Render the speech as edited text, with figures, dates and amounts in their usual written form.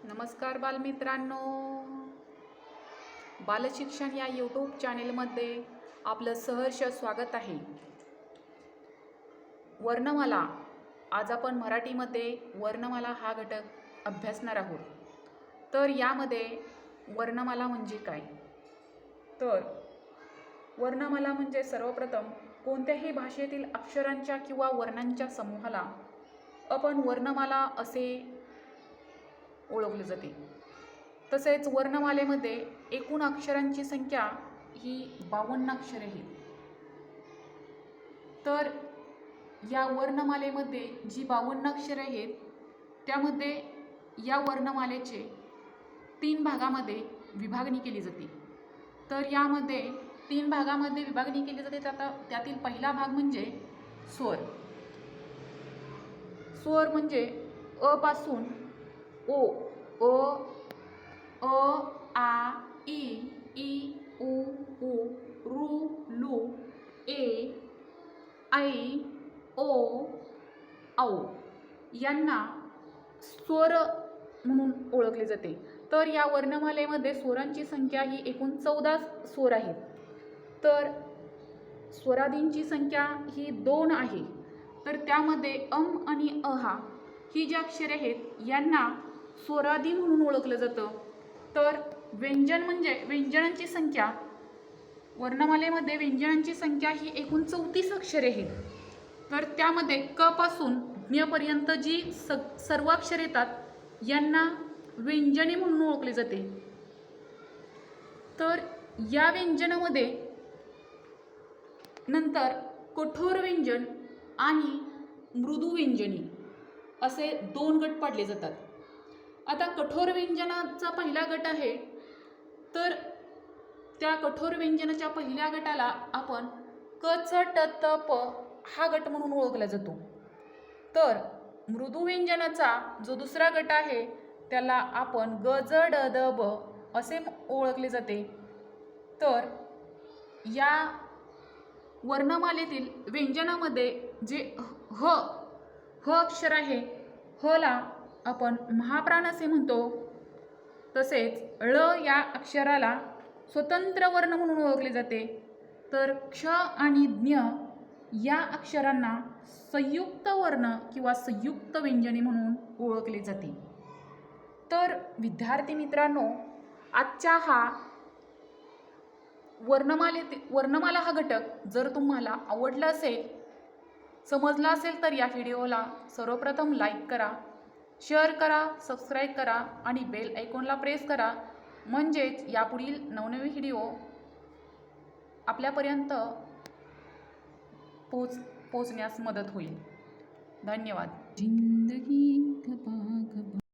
नमस्कार बालमित्रांनो, बालशिक्षण या यूट्यूब चॅनेलमध्ये आपलं सहर्ष स्वागत आहे. वर्णमाला. आज आपण मराठीमध्ये वर्णमाला हा घटक अभ्यासणार आहोत. तर यामध्ये वर्णमाला म्हणजे काय? तर वर्णमाला म्हणजे सर्वप्रथम कोणत्याही भाषेतील अक्षरांच्या किंवा वर्णांच्या समूहाला आपण वर्णमाला असे ओळखले जाते. तसेच वर्णमालेमध्ये एकूण अक्षरांची संख्या ही 52 अक्षरे आहे. तर या वर्णमालेमध्ये जी 52 अक्षरे आहेत त्यामध्ये या वर्णमालेचे 3 भागामध्ये विभागणी केली जाते. तर यामध्ये 3 भागामध्ये विभागणी केली जाते. त्यातील पहिला भाग म्हणजे स्वर. स्वर म्हणजे अ पासून ओ, अ, आ, ई, उ, रू, लू, ए, ऐ, ओ, औ यांना स्वर म्हणून ओळखले जाते. तर या वर्णमालेमध्ये स्वरांची संख्या ही एकूण 14 स्वर आहेत. तर स्वरादींची संख्या ही 2 आहे. तर त्यामध्ये आणि अहा ही जी अक्षरे आहेत यांना स्वरादी म्हणून ओळखलं जातं. तर व्यंजन म्हणजे व्यंजनांची संख्या, वर्णमालेमध्ये व्यंजनांची संख्या ही एकूण 34 अक्षरे आहेत. तर त्यामध्ये क पासून ज्ञ जी सर्व अक्षरे येतात यांना व्यंजने म्हणून ओळखले जाते. तर या व्यंजनामध्ये नंतर कठोर व्यंजन आणि मृदू व्यंजनी असे 2 गट पाडले जातात. आता कठोर व्यंजनाचा पहिला गट आहे. तर त्या कठोर व्यंजनाच्या पहिल्या गटाला आपण क, च, ट, त, प हा गट म्हणून ओळखला जातो. तर मृदू व्यंजनाचा जो दुसरा गट आहे त्याला आपण ग, ज, ड, द, ब असे ओळखले जाते. तर या वर्णमालेतील व्यंजनामध्ये जे ह अक्षर आहे, ह ला आपण महाप्राण असे म्हणतो. तसेच ळ या अक्षराला स्वतंत्र वर्ण म्हणून ओळखले जाते. तर क्ष आणि ज्ञ या अक्षरांना संयुक्त वर्ण किंवा संयुक्त व्यंजने म्हणून ओळखले जाते. तर विद्यार्थी मित्रांनो, आजचा हा वर्णमाला हा घटक जर तुम्हाला आवडला असेल, समजला असेल तर या व्हिडिओला सर्वप्रथम लाईक करा, शेअर करा, सबस्क्राईब करा आणि बेल आयकॉनला प्रेस करा. म्हणजेच यापुढील नवनवीन व्हिडिओ आपल्यापर्यंत पोहोचण्यास मदत होईल. धन्यवाद. जिंदगी